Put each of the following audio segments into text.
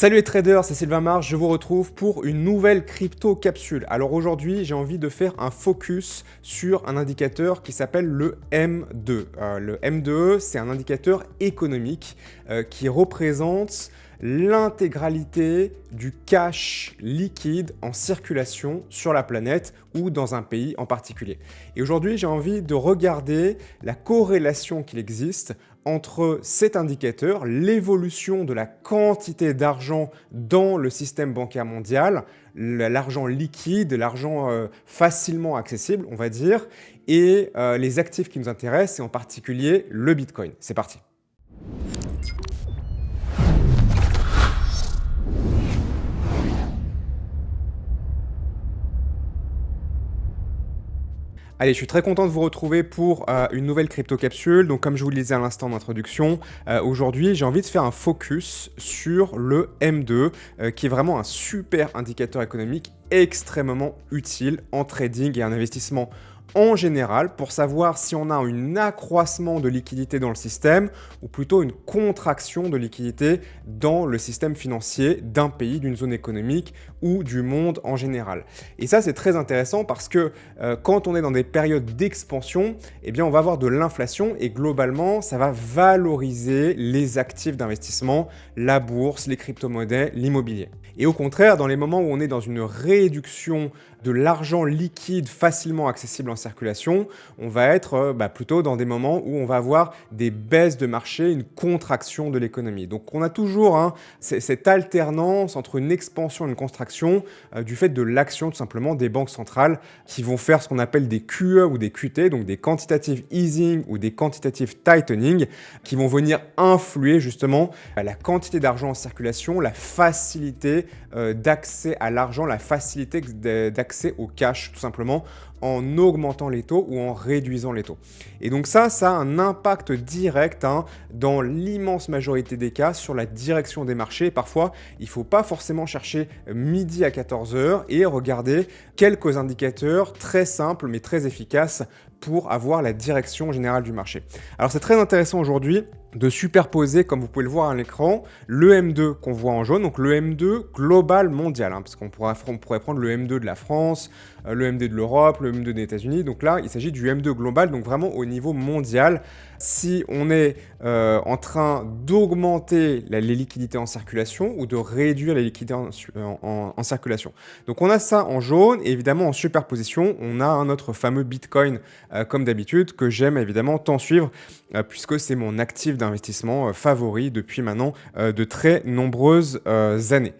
Salut les traders, c'est Sylvain Marche, je vous retrouve pour une nouvelle crypto capsule. Alors aujourd'hui, j'ai envie de faire un focus sur un indicateur qui s'appelle le M2. Le M2, c'est un indicateur économique qui représente l'intégralité du cash liquide en circulation sur la planète ou dans un pays en particulier. Et aujourd'hui, j'ai envie de regarder la corrélation qu'il existe entre cet indicateur, l'évolution de la quantité d'argent dans le système bancaire mondial, l'argent liquide, l'argent facilement accessible, on va dire, et les actifs qui nous intéressent, et en particulier le Bitcoin. C'est parti. Allez, je suis très content de vous retrouver pour une nouvelle crypto capsule. Donc comme je vous le disais à l'instant d'introduction, aujourd'hui j'ai envie de faire un focus sur le M2 qui est vraiment un super indicateur économique extrêmement utile en trading et en investissement en général pour savoir si on a un accroissement de liquidité dans le système ou plutôt une contraction de liquidité dans le système financier d'un pays, d'une zone économique ou du monde en général. Et ça, c'est très intéressant parce que quand on est dans des périodes d'expansion, eh bien, on va avoir de l'inflation et globalement, ça va valoriser les actifs d'investissement, la bourse, les crypto-monnaies, l'immobilier. Et au contraire, dans les moments où on est dans une réduction de l'argent liquide facilement accessible en circulation, on va être plutôt dans des moments où on va avoir des baisses de marché, une contraction de l'économie. Donc on a toujours cette alternance entre une expansion et une contraction du fait de l'action tout simplement des banques centrales qui vont faire ce qu'on appelle des QE ou des QT, donc des quantitative easing ou des quantitative tightening, qui vont venir influer justement la quantité d'argent en circulation, la facilité d'accès à l'argent, la facilité d'accès au cash tout simplement en augmentant les taux ou en réduisant les taux. Et donc ça a un impact direct dans l'immense majorité des cas sur la direction des marchés. Et parfois, il ne faut pas forcément chercher midi à 14h et regarder quelques indicateurs très simples mais très efficaces pour avoir la direction générale du marché. Alors c'est très intéressant aujourd'hui de superposer, comme vous pouvez le voir à l'écran, le M2 qu'on voit en jaune, donc le M2 global mondial, parce qu'on pourrait prendre le M2 de la France, le M2 de l'Europe, le M2 des États-Unis. Donc là, il s'agit du M2 global, donc vraiment au niveau mondial. Si on est en train d'augmenter les liquidités en circulation ou de réduire les liquidités en circulation. Donc on a ça en jaune et évidemment en superposition, on a notre fameux Bitcoin comme d'habitude que j'aime évidemment tant suivre puisque c'est mon actif d'investissement favori depuis maintenant de très nombreuses années.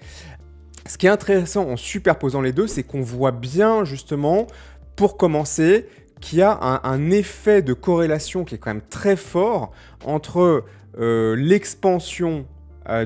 Ce qui est intéressant en superposant les deux, c'est qu'on voit bien justement, pour commencer, qu'il y a un effet de corrélation qui est quand même très fort entre l'expansion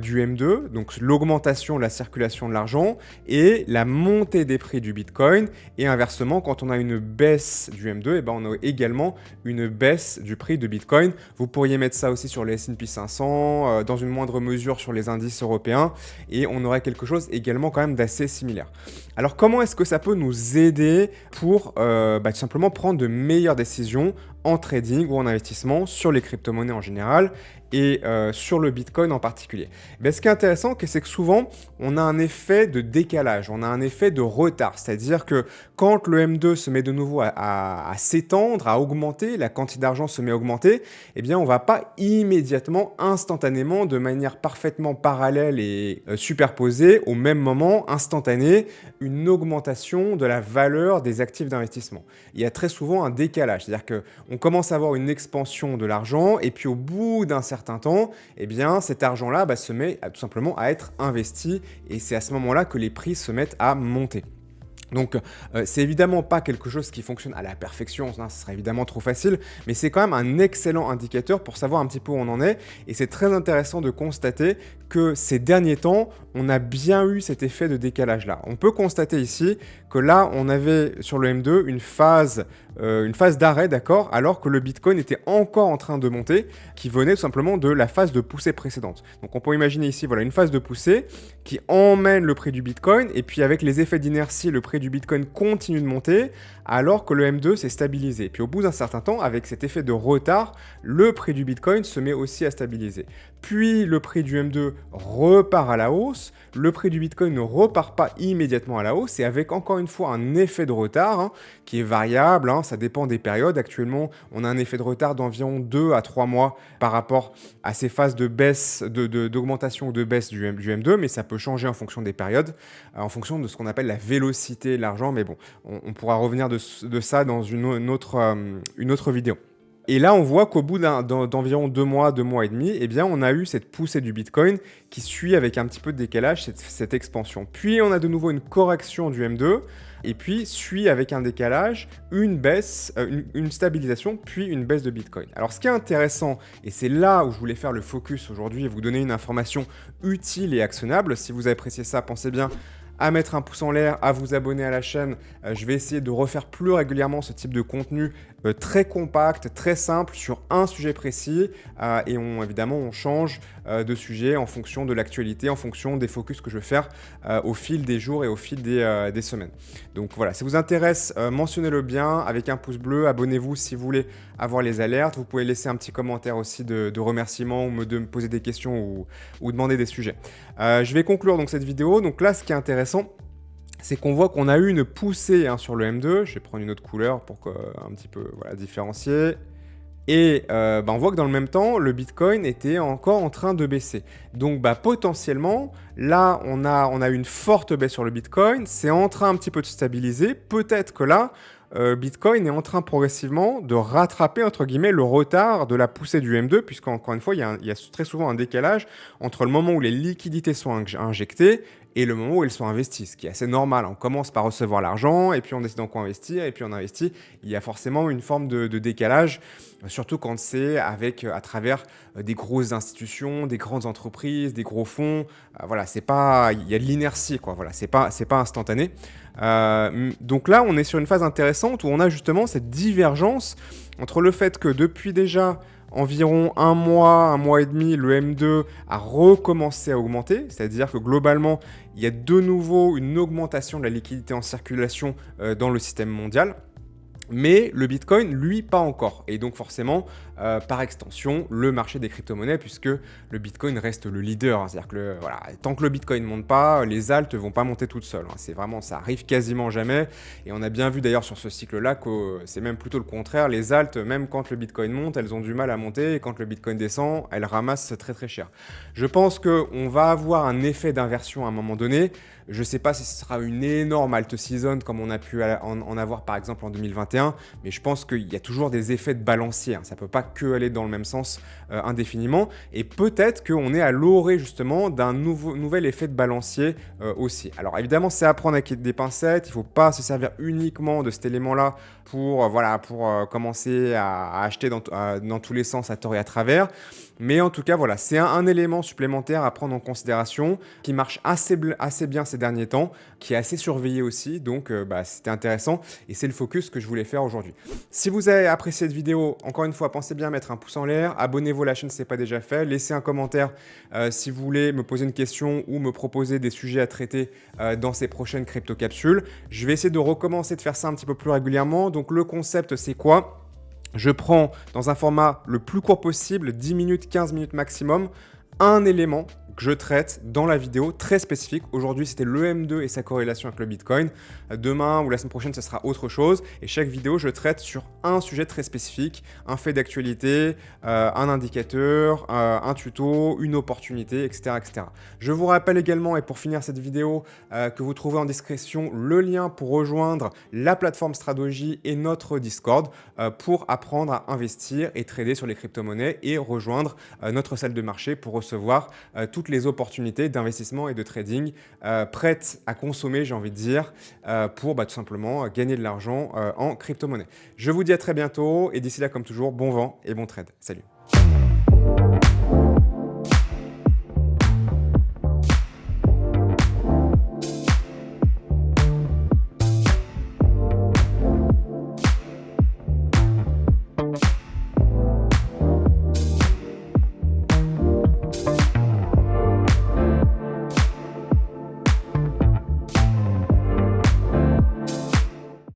du M2, donc l'augmentation de la circulation de l'argent et la montée des prix du Bitcoin. Et inversement, quand on a une baisse du M2, on a également une baisse du prix de Bitcoin. Vous pourriez mettre ça aussi sur les S&P 500, dans une moindre mesure sur les indices européens, et on aurait quelque chose également quand même d'assez similaire. Alors comment est-ce que ça peut nous aider pour tout simplement prendre de meilleures décisions en trading ou en investissement sur les crypto-monnaies en général et sur le Bitcoin en particulier? Ce qui est intéressant, c'est que souvent, on a un effet de décalage, on a un effet de retard. C'est-à-dire que quand le M2 se met de nouveau à s'étendre, à augmenter, la quantité d'argent se met à augmenter, on ne va pas immédiatement, instantanément, de manière parfaitement parallèle et superposée, au même moment, instantané, une augmentation de la valeur des actifs d'investissement. Il y a très souvent un décalage. C'est-à-dire qu'on commence à avoir une expansion de l'argent et puis au bout d'un certain temps, cet argent-là se met tout simplement à être investi et c'est à ce moment-là que les prix se mettent à monter. Donc, c'est évidemment pas quelque chose qui fonctionne à la perfection, ce serait évidemment trop facile, mais c'est quand même un excellent indicateur pour savoir un petit peu où on en est. Et c'est très intéressant de constater que ces derniers temps, on a bien eu cet effet de décalage-là. On peut constater ici que là, on avait sur le M2 une phase d'arrêt, d'accord, alors que le Bitcoin était encore en train de monter, qui venait tout simplement de la phase de poussée précédente. Donc, on peut imaginer ici, voilà, une phase de poussée qui emmène le prix du Bitcoin, et puis avec les effets d'inertie, le prix du Bitcoin continue de monter, alors que le M2 s'est stabilisé. Puis au bout d'un certain temps, avec cet effet de retard, le prix du Bitcoin se met aussi à stabiliser. puis le prix du M2 repart à la hausse, le prix du Bitcoin ne repart pas immédiatement à la hausse, et avec encore une fois un effet de retard qui est variable, ça dépend des périodes. Actuellement, on a un effet de retard d'environ 2 à 3 mois par rapport à ces phases de baisse, d'augmentation ou de baisse du M2, mais ça peut changer en fonction des périodes, en fonction de ce qu'on appelle la vélocité de l'argent, mais bon, on pourra revenir de ça dans une autre vidéo. Et là, on voit qu'au bout d'environ 2 mois, 2 mois et demi, eh bien, on a eu cette poussée du Bitcoin qui suit avec un petit peu de décalage cette expansion. Puis, on a de nouveau une correction du M2, et puis suit avec un décalage une baisse, une stabilisation, puis une baisse de Bitcoin. Alors, ce qui est intéressant, et c'est là où je voulais faire le focus aujourd'hui et vous donner une information utile et actionnable, si vous appréciez ça, pensez bien à mettre un pouce en l'air, à vous abonner à la chaîne. Je vais essayer de refaire plus régulièrement ce type de contenu très compact, très simple sur un sujet précis et évidemment on change de sujet en fonction de l'actualité, en fonction des focus que je vais faire au fil des jours et au fil des semaines. Donc voilà, si ça vous intéresse, mentionnez-le bien avec un pouce bleu, abonnez-vous si vous voulez avoir les alertes. Vous pouvez laisser un petit commentaire aussi de remerciement ou de me poser des questions ou demander des sujets. Je vais conclure donc cette vidéo. Donc là, ce qui est intéressant, c'est qu'on voit qu'on a eu une poussée sur le M2. Je vais prendre une autre couleur pour un petit peu différencier. Et on voit que dans le même temps, le Bitcoin était encore en train de baisser. Donc potentiellement, là, on a une forte baisse sur le Bitcoin. C'est en train un petit peu de stabiliser. Peut-être que là, Bitcoin est en train progressivement de rattraper, entre guillemets, le retard de la poussée du M2, puisqu'encore une fois, il y a très souvent un décalage entre le moment où les liquidités sont injectées et le moment où elles sont investies, ce qui est assez normal. On commence par recevoir l'argent, et puis on décide en quoi investir, et puis on investit. Il y a forcément une forme de décalage, surtout quand c'est à travers des grosses institutions, des grandes entreprises, des gros fonds. Voilà, il y a de l'inertie, quoi. Voilà, c'est pas instantané. Donc là, on est sur une phase intéressante où on a justement cette divergence entre le fait que depuis déjà environ un mois et demi, le M2 a recommencé à augmenter, c'est-à-dire que globalement, il y a de nouveau une augmentation de la liquidité en circulation dans le système mondial. Mais le Bitcoin, lui, pas encore. Et donc forcément, par extension, le marché des crypto-monnaies, puisque le Bitcoin reste le leader. C'est-à-dire que tant que le Bitcoin ne monte pas, les altes ne vont pas monter toutes seules. C'est vraiment, ça arrive quasiment jamais. Et on a bien vu d'ailleurs sur ce cycle-là que c'est même plutôt le contraire. Les altes, même quand le Bitcoin monte, elles ont du mal à monter. Et quand le Bitcoin descend, elles ramassent très très cher. Je pense qu'on va avoir un effet d'inversion à un moment donné. Je ne sais pas si ce sera une énorme alt season comme on a pu en avoir par exemple en 2021, mais je pense qu'il y a toujours des effets de balancier. Ça ne peut pas que aller dans le même sens indéfiniment. Et peut-être qu'on est à l'orée justement d'un nouvel effet de balancier aussi. Alors évidemment, c'est à prendre avec des pincettes. Il ne faut pas se servir uniquement de cet élément-là pour commencer à acheter dans tous les sens à tort et à travers. Mais en tout cas, voilà, c'est un élément supplémentaire à prendre en considération qui marche assez bien ces derniers temps, qui est assez surveillé aussi. Donc, c'était intéressant et c'est le focus que je voulais faire aujourd'hui. Si vous avez apprécié cette vidéo, encore une fois, pensez bien à mettre un pouce en l'air. Abonnez-vous à la chaîne si ce n'est pas déjà fait. Laissez un commentaire si vous voulez me poser une question ou me proposer des sujets à traiter dans ces prochaines crypto-capsules. Je vais essayer de recommencer de faire ça un petit peu plus régulièrement. Donc, le concept, c'est quoi ? Je prends dans un format le plus court possible, 10 minutes, 15 minutes maximum, un élément que je traite dans la vidéo très spécifique. Aujourd'hui, c'était le M2 et sa corrélation avec le Bitcoin. Demain ou la semaine prochaine, ce sera autre chose. Et chaque vidéo, je traite sur un sujet très spécifique, un fait d'actualité, un indicateur, un tuto, une opportunité, etc., etc. Je vous rappelle également, et pour finir cette vidéo, que vous trouvez en description le lien pour rejoindre la plateforme Stradogy et notre Discord pour apprendre à investir et trader sur les crypto-monnaies et rejoindre notre salle de marché pour recevoir toutes les opportunités d'investissement et de trading prêtes à consommer, j'ai envie de dire, pour tout simplement gagner de l'argent en crypto-monnaie. Je vous dis à très bientôt et d'ici là, comme toujours, bon vent et bon trade. Salut!